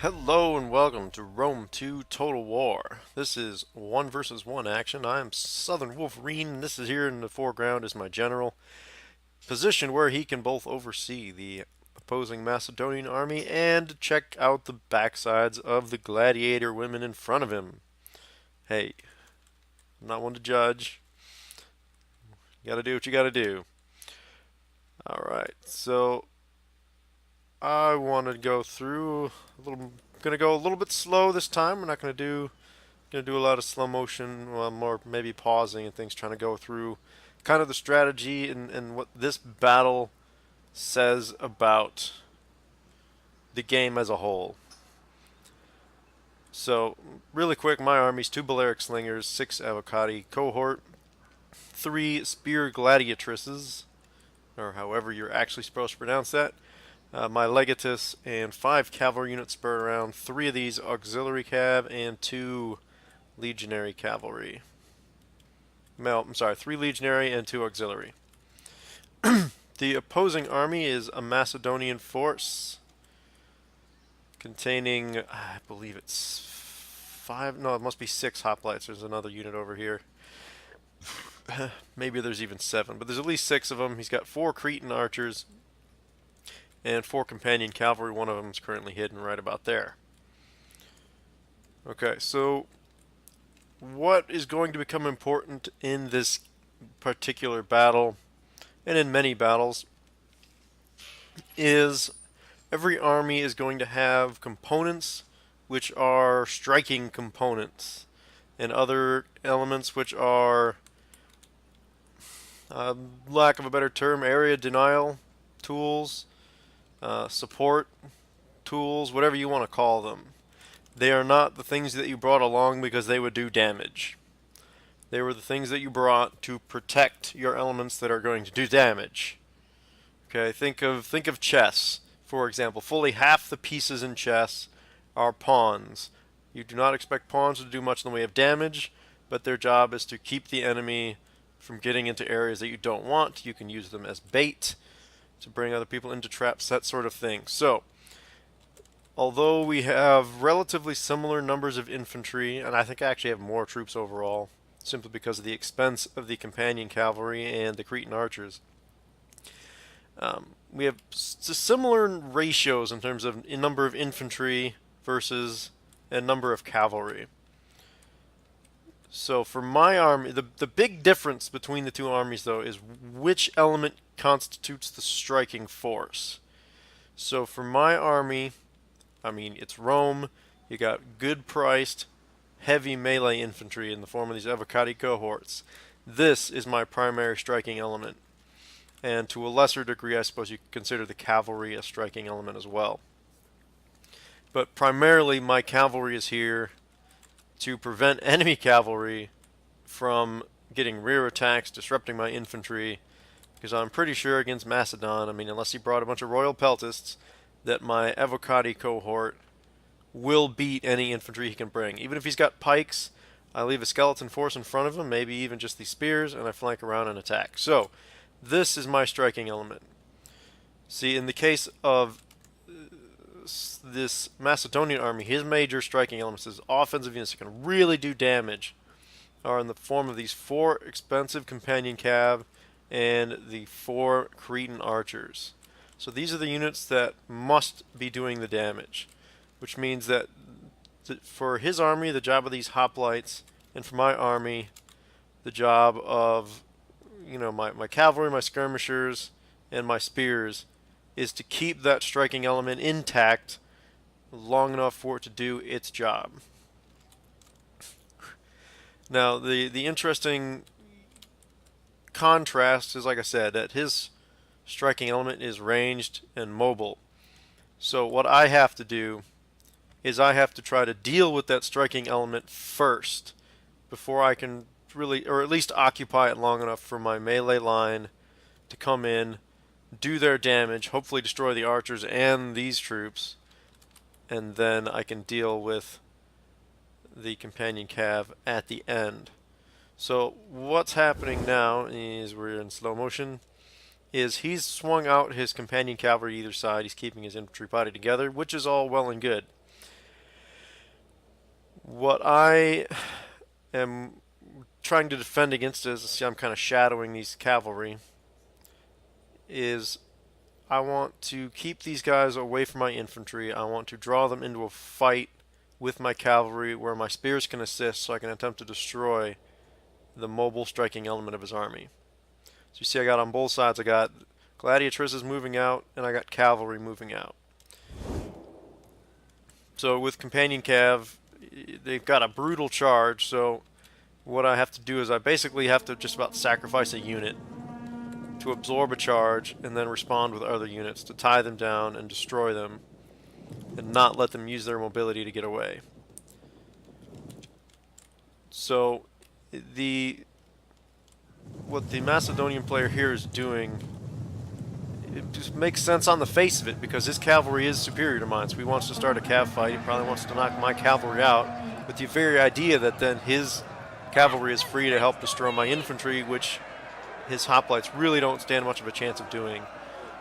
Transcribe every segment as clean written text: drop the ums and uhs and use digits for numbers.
Hello and welcome to Rome 2 Total War. This is 1 versus 1 action. I am Southern Wolverine, and this is here in the foreground is my general, positioned where he can both oversee the opposing Macedonian army and check out the backsides of the gladiator women in front of him. Hey, I'm not one to judge. You gotta do what you gotta do. Alright, so I want to go through a little. Gonna go a little bit slow this time. We're not gonna do a lot of slow motion, well, more maybe pausing and things, trying to go through kind of the strategy and what this battle says about the game as a whole. So, really quick, my army's 2 Balearic Slingers, 6 Avocati Cohort, 3 Spear Gladiatrices, or however you're actually supposed to pronounce that, my Legatus, and 5 Cavalry units spread around, 3 of these Auxiliary Cav, and 2 Legionary Cavalry. No, I'm sorry, 3 Legionary and 2 Auxiliary. The opposing army is a Macedonian force containing, I believe it's 5, no, it must be 6 hoplites. There's another unit over here. Maybe there's even 7, but there's at least 6 of them. He's got 4 Cretan archers and 4 companion cavalry. One of them is currently hidden right about there. Okay, so what is going to become important in this particular battle, and in many battles, is every army is going to have components which are striking components, and other elements which are, lack of a better term, area denial tools, support tools, whatever you want to call them. They are not the things that you brought along because they would do damage. They were the things that you brought to protect your elements that are going to do damage. Okay, think of chess, for example. Fully half the pieces in chess are pawns. You do not expect pawns to do much in the way of damage, but their job is to keep the enemy from getting into areas that you don't want. You can use them as bait to bring other people into traps, that sort of thing. So, although we have relatively similar numbers of infantry, and I think I actually have more troops overall, simply because of the expense of the companion cavalry and the Cretan archers, we have similar ratios in terms of number of infantry versus a number of cavalry. So for my army, the big difference between the two armies, though, is which element constitutes the striking force. So for my army, I mean, it's Rome. You got good priced, heavy melee infantry in the form of these Avocati cohorts. This is my primary striking element. And to a lesser degree, I suppose you could consider the cavalry a striking element as well. But primarily, my cavalry is here to prevent enemy cavalry from getting rear attacks, disrupting my infantry, because I'm pretty sure against Macedon, I mean, unless he brought a bunch of royal peltasts, that my Avocati cohort will beat any infantry he can bring. Even if he's got pikes, I leave a skeleton force in front of him, maybe even just these spears, and I flank around and attack. So, this is my striking element. See, in the case of this Macedonian army, his major striking elements, his offensive units that can really do damage, are in the form of these 4 expensive companion cav and the 4 Cretan archers. So these are the units that must be doing the damage, which means that for his army, the job of these hoplites, and for my army, the job of, you know, my cavalry, my skirmishers, and my spears, is to keep that striking element intact long enough for it to do its job. Now, the interesting contrast is, like I said, that his striking element is ranged and mobile. So what I have to do is I have to try to deal with that striking element first before I can really, or at least occupy it long enough for my melee line to come in, do their damage, hopefully destroy the archers and these troops, and then I can deal with the companion cav at the end. So what's happening now is, we're in slow motion, is he's swung out his companion cavalry either side. He's keeping his infantry body together, which is all well and good. What I am trying to defend against, as see, I'm kind of shadowing these cavalry, is I want to keep these guys away from my infantry. I want to draw them into a fight with my cavalry where my spears can assist so I can attempt to destroy the mobile striking element of his army. So you see I got on both sides, I got gladiatresses moving out and I got cavalry moving out. So with companion cav, they've got a brutal charge, so what I have to do is I basically have to just about sacrifice a unit to absorb a charge and then respond with other units to tie them down and destroy them and not let them use their mobility to get away. So what the Macedonian player here is doing, it just makes sense on the face of it because his cavalry is superior to mine. So he wants to start a cav fight. He probably wants to knock my cavalry out with the very idea that then his cavalry is free to help destroy my infantry, which his hoplites really don't stand much of a chance of doing.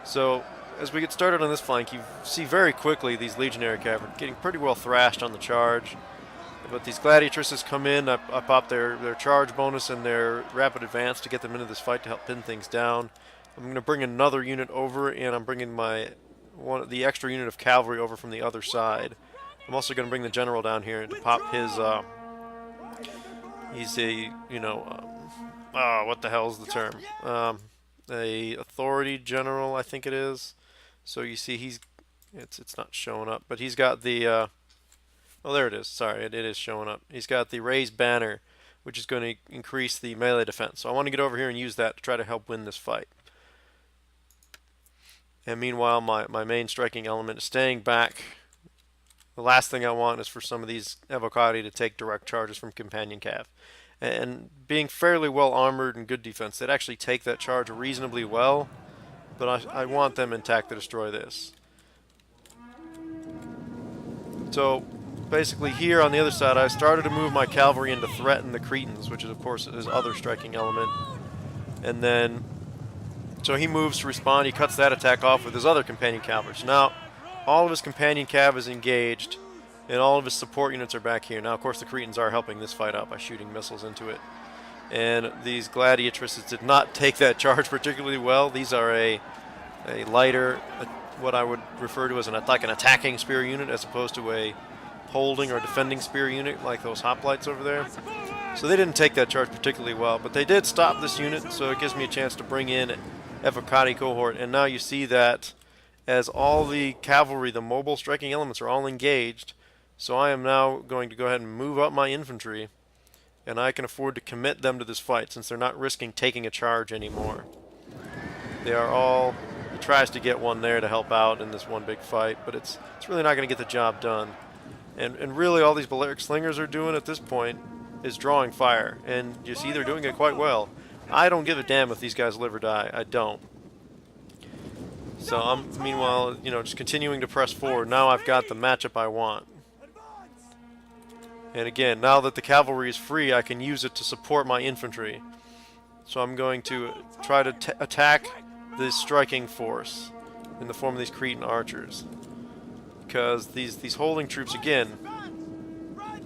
So as we get started on this flank, you see very quickly these legionary cavalry getting pretty well thrashed on the charge. But these gladiatresses come in, I pop their charge bonus and their rapid advance to get them into this fight to help pin things down. I'm going to bring another unit over, and I'm bringing the extra unit of cavalry over from the other side. I'm also going to bring the general down here to pop his, he's a, what the hell is the term? A authority general, I think it is. So you see it's not showing up, but he's got the, oh, there it is. Sorry, it is showing up. He's got the raised banner, which is going to increase the melee defense. So I want to get over here and use that to try to help win this fight. And meanwhile, my main striking element is staying back. The last thing I want is for some of these Evocati to take direct charges from companion cav. And being fairly well armored and good defense, they'd actually take that charge reasonably well, but I want them intact to destroy this. So basically here on the other side, I started to move my cavalry in to threaten the Cretans, which is of course his other striking element. And then, so he moves to respond, he cuts that attack off with his other companion cavalry. So now all of his companion cav is engaged, and all of his support units are back here. Now of course the Cretans are helping this fight out by shooting missiles into it. And these gladiatresses did not take that charge particularly well. These are a lighter, what I would refer to as an attacking spear unit as opposed to a holding or defending spear unit like those hoplites over there. So they didn't take that charge particularly well, but they did stop this unit, so it gives me a chance to bring in Evocati cohort. And now you see that as all the cavalry, the mobile striking elements, are all engaged, so I am now going to go ahead and move up my infantry, and I can afford to commit them to this fight since they're not risking taking a charge anymore. They are all, he tries to get one there to help out in this one big fight, but it's really not going to get the job done. And really all these Balearic Slingers are doing at this point is drawing fire, and you see they're doing it quite well. I don't give a damn if these guys live or die. I don't. So I'm, meanwhile, just continuing to press forward. Now I've got the matchup I want. And again, now that the cavalry is free, I can use it to support my infantry. So I'm going to try to attack this striking force in the form of these Cretan archers. Because these holding troops, again,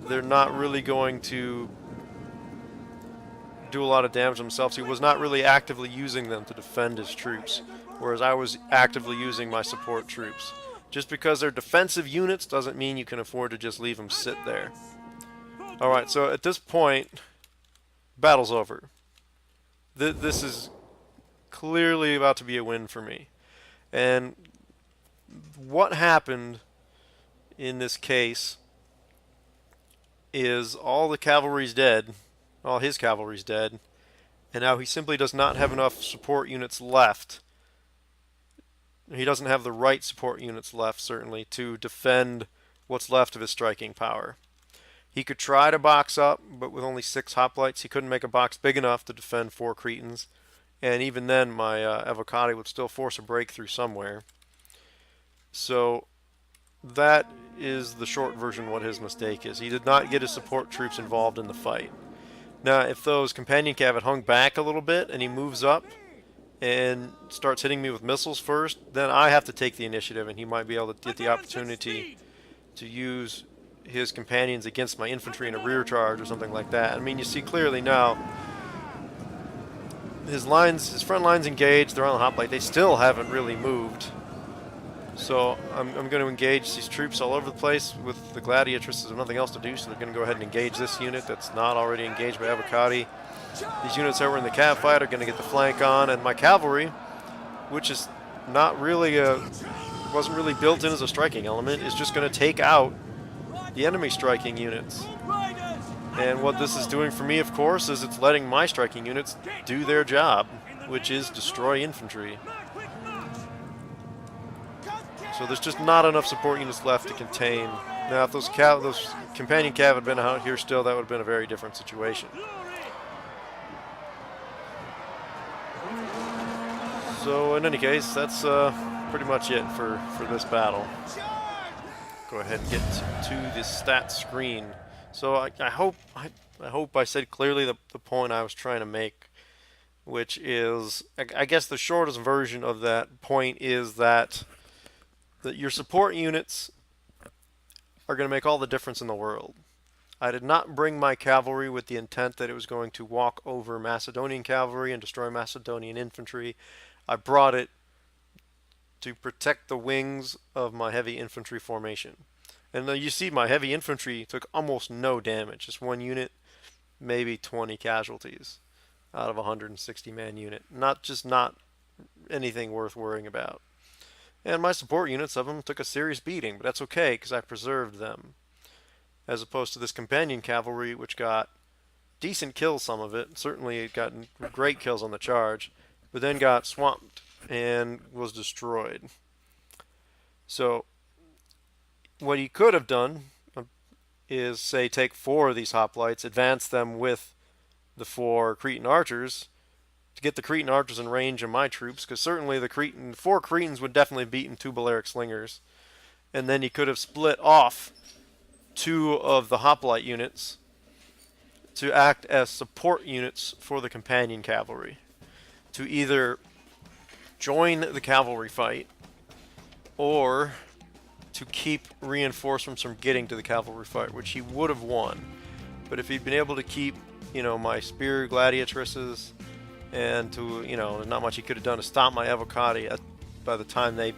they're not really going to do a lot of damage themselves. He was not really actively using them to defend his troops, whereas I was actively using my support troops. Just because they're defensive units doesn't mean you can afford to just leave them sit there. Alright, so at this point, battle's over. This is clearly about to be a win for me. And what happened in this case is all the cavalry's dead, all his cavalry's dead, and now he simply does not have enough support units left. He doesn't have the right support units left, certainly, to defend what's left of his striking power. He could try to box up, but with only 6 hoplites, he couldn't make a box big enough to defend 4 Cretans. And even then, my Evocati would still force a breakthrough somewhere. So that is the short version of what his mistake is. He did not get his support troops involved in the fight. Now, if those companion cav had hung back a little bit and he moves up and starts hitting me with missiles first, then I have to take the initiative, and he might be able to get the opportunity to use his companions against my infantry in a rear charge or something like that. I mean, you see clearly now his front lines engaged, they're on the hoplite. They still haven't really moved. So I'm going to engage these troops all over the place with the gladiatresses have nothing else to do, so they're going to go ahead and engage this unit that's not already engaged by Avocati. These units that were in the cav fight are going to get the flank on, and my cavalry, which is not really wasn't really built in as a striking element, is just going to take out the enemy striking units. And what this is doing for me, of course, is it's letting my striking units do their job, which is destroy infantry. So there's just not enough support units left to contain. Now, if those companion cav had been out here still, that would have been a very different situation. So in any case, that's pretty much it for this battle. Go ahead and get to the stats screen. So I hope I said clearly the point I was trying to make, which is, I guess the shortest version of that point is that your support units are going to make all the difference in the world. I did not bring my cavalry with the intent that it was going to walk over Macedonian cavalry and destroy Macedonian infantry. I brought it to protect the wings of my heavy infantry formation. And you see my heavy infantry took almost no damage. Just one unit, maybe 20 casualties out of a 160-man unit. Not anything worth worrying about. And my support units of them took a serious beating, but that's okay because I preserved them. As opposed to this companion cavalry, which got decent kills, some of it. Certainly it got great kills on the charge, but then got swamped and was destroyed. So what he could have done is, say, take 4 of these hoplites, advance them with the 4 Cretan archers to get the Cretan archers in range of my troops, because certainly the 4 Cretans would definitely have beaten 2 Balearic slingers. And then he could have split off 2 of the hoplite units to act as support units for the companion cavalry, to either join the cavalry fight or to keep reinforcements from getting to the cavalry fight, which he would have won. But if he'd been able to keep, my spear gladiatresses, and to, not much he could have done to stop my Avocati by the time they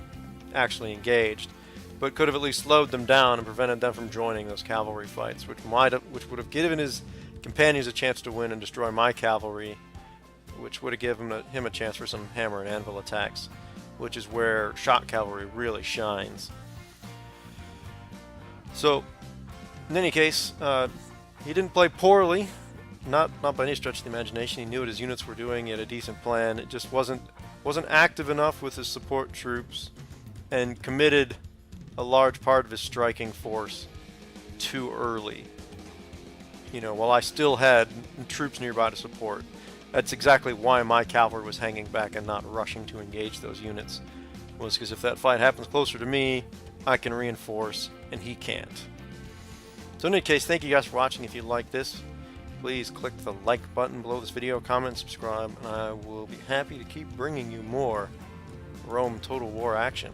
actually engaged, but could have at least slowed them down and prevented them from joining those cavalry fights, which would have given his companions a chance to win and destroy my cavalry, which would have given him a chance for some hammer and anvil attacks, which is where shot cavalry really shines. So, in any case, he didn't play poorly, not by any stretch of the imagination. He knew what his units were doing. He had a decent plan. It just wasn't active enough with his support troops, and committed a large part of his striking force too early. While I still had troops nearby to support. That's exactly why my cavalry was hanging back and not rushing to engage those units. Was because if that fight happens closer to me, I can reinforce, and he can't. So in any case, thank you guys for watching. If you like this, please click the like button below this video, comment, subscribe, and I will be happy to keep bringing you more Rome Total War action.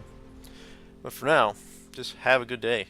But for now, just have a good day.